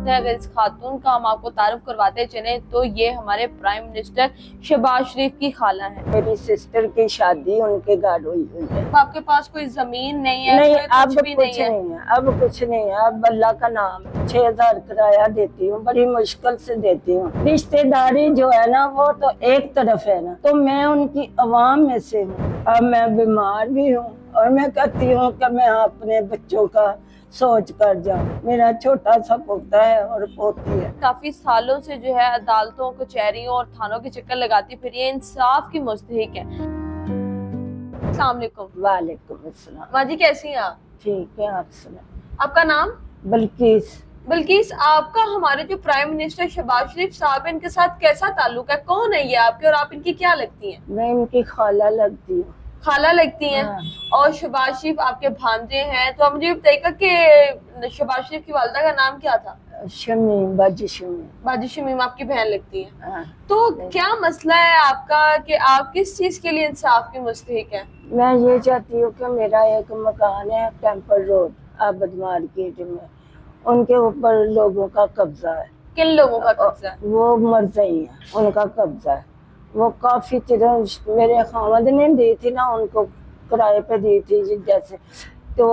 अगर इस खातून का हम आपको तारुफ करवाते चले तो ये हमारे प्राइम मिनिस्टर शहबाज शरीफ की खाला है। मेरी सिस्टर की शादी उनके घर हुई है। आपके पास कोई जमीन नहीं है? नहीं, कोई अब कुछ भी कुछ नहीं है, अब कुछ नहीं है। अब अल्लाह का नाम 6000 किराया देती हूँ, बड़ी मुश्किल से देती हूँ। रिश्तेदारी जो है ना वो तो एक तरफ है ना, तो मैं उनकी अवाम में से हूँ। अब मैं बीमार भी हूँ और मैं कहती हूँ कि मैं अपने बच्चों का सोच कर जाऊँ। मेरा छोटा सा पोता है और पोती है। काफी सालों से जो है अदालतों, कचहरियों और थानों के चक्कर लगाती फिर ये इंसाफ की मुस्तहिक है। अस्सलाम वालेकुम। वालेकुम अस्सलाम। माँ जी कैसी हैं आप? ठीक है, आप सुना। आपका नाम? बल्किस। बल्किस, आपका हमारे जो प्राइम मिनिस्टर शहबाज शरीफ साहब है इनके साथ कैसा ताल्लुक है? कौन है ये आपके और आप इनकी क्या लगती हैं? मैं इनकी खाला लगती हूँ। खाला लगती हैं? हाँ। और शहबाज शरीफ आपके भांजे हैं, तो आप मुझे बताइएगा कि शहबाज शरीफ की वालिदा का नाम क्या था? शमीम, बाजी शमीम। बाजी शमीम आपकी बहन लगती है। हाँ। तो क्या मसला है आपका कि आप किस चीज के लिए इंसाफ की मुस्तहिक है? मैं ये चाहती हूँ कि मेरा एक मकान है टेम्पल रोड आबद मार्केट में, उनके ऊपर लोगों का कब्जा है। किन लोगों का कब्जा है? वो मरज़ई है, उनका कब्जा है। वो काफी तरह मेरे खामद ने दी थी ना, उनको किराए पे दी थी जैसे, तो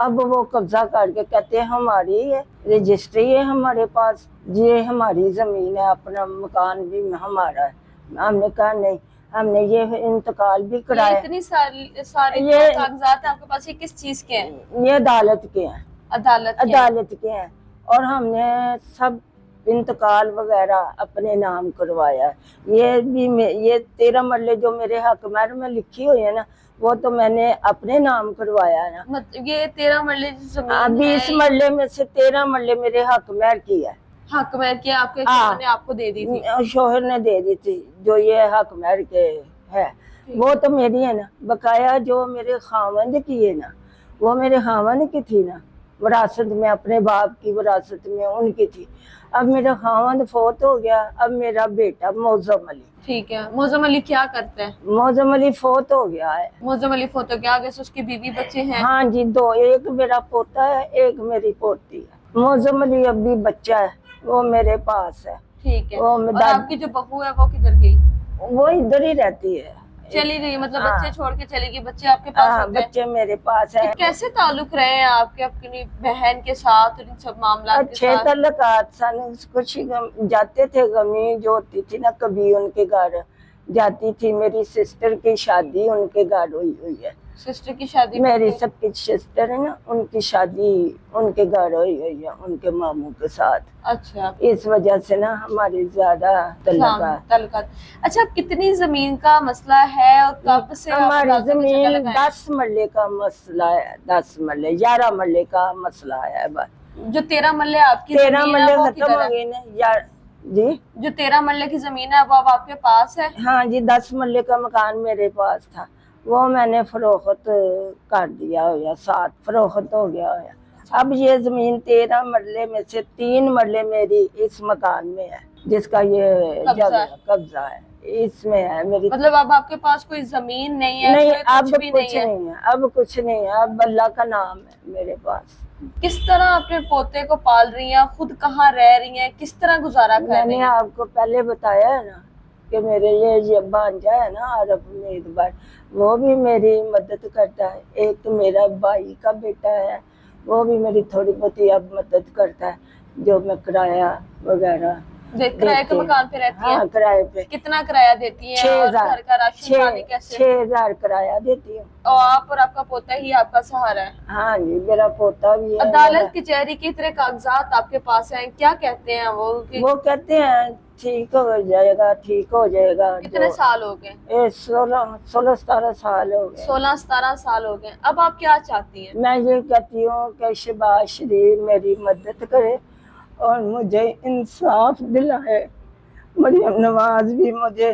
अब वो कब्जा करके कहते हैं हमारी है, रजिस्ट्री है हमारे पास, ये हमारी जमीन है, अपना मकान भी हमारा है। हमने कहा नहीं, हमने ये इंतकाल भी कराया। इतनी सारी ये कागजात आपके पास, ये किस चीज के हैं? ये अदालत के हैं, अदालत के हैं। और हमने सब इंतकाल वगैरह अपने नाम करवाया है। ये भी ये 13 मरले जो मेरे हक में लिखी हुई है ना, वो तो मैंने अपने नाम करवाया है ना। ये 13 मरले जमीन 20 मरले में से 13 मरले मेरे हक में की है। हक में की आपके शोहर ने आपको दे दी थी? शोहर ने दे दी थी। जो ये हक में के है वो तो मेरी है ना। बकाया जो मेरे खावंद की है ना, वो मेरे खावंद की थी ना, विरासत में, अपने बाप की विरासत में उनकी थी। अब मेरा खावंद फोत हो गया, अब मेरा बेटा मौजम अली। ठीक है, मौजम अली क्या करते हैं? मौजम अली फोत हो गया है। मौजम अली फोत हो गया, आगे से उसकी बीवी बच्चे हैं? हाँ जी, 2, एक मेरा पोता है, एक मेरी पोती है। मौजम अली अभी बच्चा है, वो मेरे पास है। ठीक है। और आपकी जो बहू है वो किधर गई? वो इधर ही रहती है। चली गई मतलब? बच्चे छोड़ के चली गई? बच्चे आपके पास होते हैं? बच्चे मेरे पास है। कैसे ताल्लुक रहे हैं आपके अपनी बहन के साथ और इन सब मामला के अच्छे साथ? तल्लुकात सन। कुछ जाते थे, गमी जो होती थी ना, कभी उनके घर जाती थी। मेरी सिस्टर की शादी उनके घर हुई है। सिस्टर की शादी? मेरी सबकी सिस्टर है ना, उनकी शादी उनके घर हुई है, उनके मामू के साथ। अच्छा, इस वजह से ना हमारी ज्यादा ताल्लुकात। अच्छा, कितनी जमीन का मसला है और कब से? हमारी जमीन 10 मरले का मसला है। 10 मरले 11 मरले का मसला है। बस जो 13 मरले आपकी 13 मरले खत्म हो है? गए ना यार जी। जो 13 मरले की जमीन है वो अब आपके पास है? हाँ जी, 10 मरले का मकान मेरे पास था, वो मैंने फरोख्त कर दिया हो, 7 फरोख्त हो गया हो। अब ये जमीन 13 मरले में से 3 मरले मेरी इस मकान में है, जिसका ये कब्जा है, इसमें है मेरी। मतलब अब आपके पास कोई जमीन नहीं है? नहीं, अब कुछ नहीं है, अब कुछ नहीं है। अब अल्लाह का नाम है मेरे पास। किस तरह अपने पोते को पाल रही हैं? खुद कहाँ रह रही हैं? किस तरह गुजारा कर रही हैं? मैंने आपको पहले बताया है ना कि मेरे ये भांजा है ना, आरफ उम्मीदवार, वो भी मेरी मदद करता है। एक तो मेरा भाई का बेटा है, वो भी मेरी थोड़ी बहुत अब मदद करता है, जो मैं किराया वगैरह। किराए के मकान पे रहती हैं? हाँ, किराए पे। कितना किराया देती हैं? 6000। घर का राशन पानी कैसे? 6000 किराया देती हूँ। और आप और आपका पोता ही आपका सहारा है? हाँ जी, मेरा पोता भी है। अदालत कचहरी की तरह कागजात आपके पास हैं, क्या कहते हैं वो? वो कहते हैं ठीक हो जाएगा, ठीक हो जाएगा। कितने साल हो गए? 16-17 साल हो गए। 16-17 साल हो गए। अब आप क्या चाहती हैं? मैं ये कहती हूँ कि शहबाज शरीफ मेरी मदद करे और मुझे इंसाफ दिलाए। मरियम नवाज भी मुझे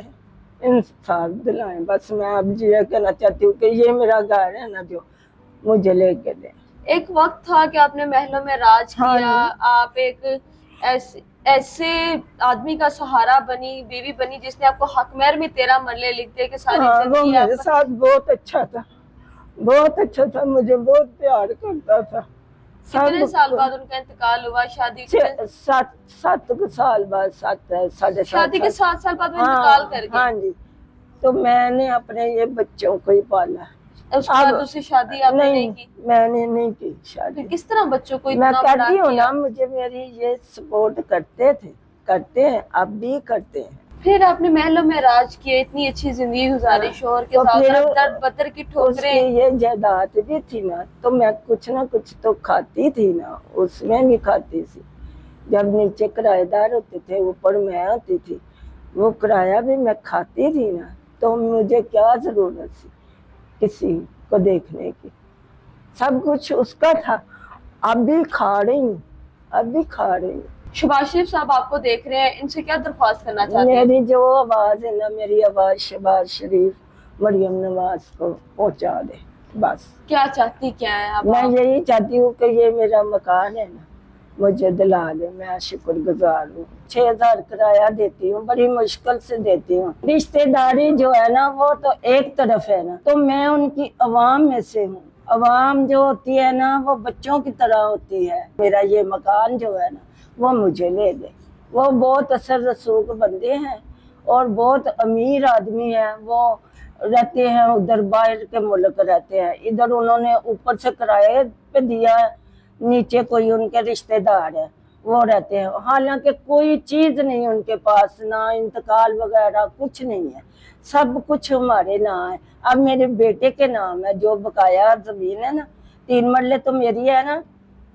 इंसाफ दिलाए। बस मैं अब ये कहना चाहती हूँ कि ये मेरा घर है ना, जो मुझे लेके दे। एक वक्त था कि आपने महलों में राज किया। आप एक ऐसे आदमी का सहारा बनी, बीवी बनी, जिसने आपको हक महर में 13 मरले लिख दे के सारी वो मेरे साथ बहुत अच्छा था, बहुत अच्छा था, मुझे बहुत प्यार करता था। कितने साल सब बाद उनका इंतकाल हुआ? शादी सात सात के साल बाद, साढ़े शादी के 7 साल बाद वो इंतकाल कर गए। हाँ जी। तो मैंने अपने ये बच्चों को ही पाला। उसके बाद अब दूसरी शादी आपने नहीं की? मैंने नहीं की शादी। फिर किस तरह बच्चों को मैं इतना बड़ा कहती हूँ किया? ना, मुझे मेरी ये सपोर्ट करते थे, करते हैं, अब भी करते हैं। फिर आपने महलों में राज किया, इतनी अच्छी जिंदगी गुजारी, शोहर के तो साथ फिर और दर्द बदर की उसकी ठोकरें। ये जायदाद भी थी ना, तो मैं कुछ ना कुछ तो खाती थी ना, उसमें भी खाती थी। जब नीचे किराएदार होते थे, ऊपर मैं होती थी, वो किराया भी मैं खाती थी ना, तो मुझे क्या जरूरत थी किसी को देखने की? सब कुछ उसका था। अब भी खा रही हूँ, अब भी खा रही हूँ। शहबाज शरीफ साहब आपको देख रहे हैं, इनसे क्या दरख्वास्त करना चाहते हैं? मेरी जो आवाज है ना, मेरी आवाज शहबाज शरीफ मरियम नवाज को पहुंचा दे, बस। क्या चाहती क्या है आप? मैं यही चाहती हूँ कि ये मेरा मकान है ना, मुझे दिला दे। मैं शुक्रगुजार हूँ। 6,000 किराया देती हूँ, बड़ी मुश्किल से देती हूँ। रिश्तेदारी जो है ना, वो तो एक तरफ है ना, तो मैं उनकी अवाम में से हूँ। अवाम जो होती है ना, वो बच्चों की तरह होती है। मेरा ये मकान जो है ना, वो मुझे ले दे। वो बहुत असर रसूख बंदे हैं और बहुत अमीर आदमी है। वो रहते हैं उधर, बाहर के मुल्क रहते हैं। इधर उन्होंने ऊपर से किराए पे दिया है, नीचे कोई उनके रिश्तेदार है, वो रहते हैं। हालांकि कोई चीज नहीं उनके पास, ना इंतकाल वगैरह कुछ नहीं है, सब कुछ हमारे नाम है। अब मेरे बेटे के नाम है, जो बकाया जमीन है ना, 3 मरले तो मेरी है ना,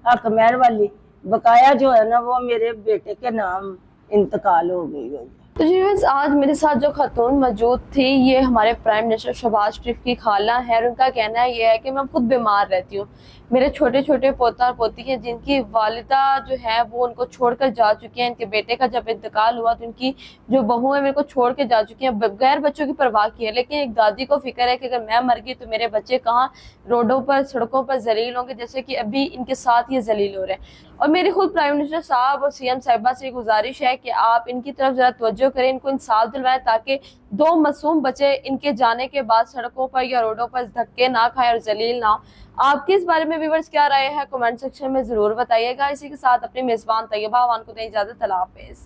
हक महर वाली। बकाया जो है ना, वो मेरे बेटे के नाम इंतकाल हो गई है। तो जी बस, आज मेरे साथ जो खातून मौजूद थी, ये हमारे प्राइम मिनिस्टर शहबाज शरीफ की खाला है। और उनका कहना ये है कि मैं खुद बीमार रहती हूँ, मेरे छोटे छोटे पोता और पोती हैं जिनकी वालिदा जो है वो उनको छोड़कर जा चुकी हैं। इनके बेटे का जब इंतकाल हुआ तो इनकी जो बहू है मेरे को छोड़ के जा चुकी हैं, बगैर बच्चों की परवाह किए। लेकिन एक दादी को फिक्र है कि अगर मैं मर गई तो मेरे बच्चे कहाँ रोडों पर, सड़कों पर जलील होंगे, जैसे कि अभी इनके साथ ये जलील हो रहे हैं। और मेरी खुद प्राइम मिनिस्टर साहब और सीएम साहिबा से गुजारिश है कि आप इनकी तरफ जरा तवज्जो करें, इनको इंसाफ दिलवाएं, ताकि 2 मासूम बच्चे इनके जाने के बाद सड़कों पर या रोडों पर धक्के ना खाएं और जलील ना हो। आपकी इस बारे में व्यूअर्स क्या राय है, कमेंट सेक्शन में जरूर बताइएगा। इसी के साथ अपनी मेजबान तैयबा अवान को दें इजाजत। अल्लाह हाफिज।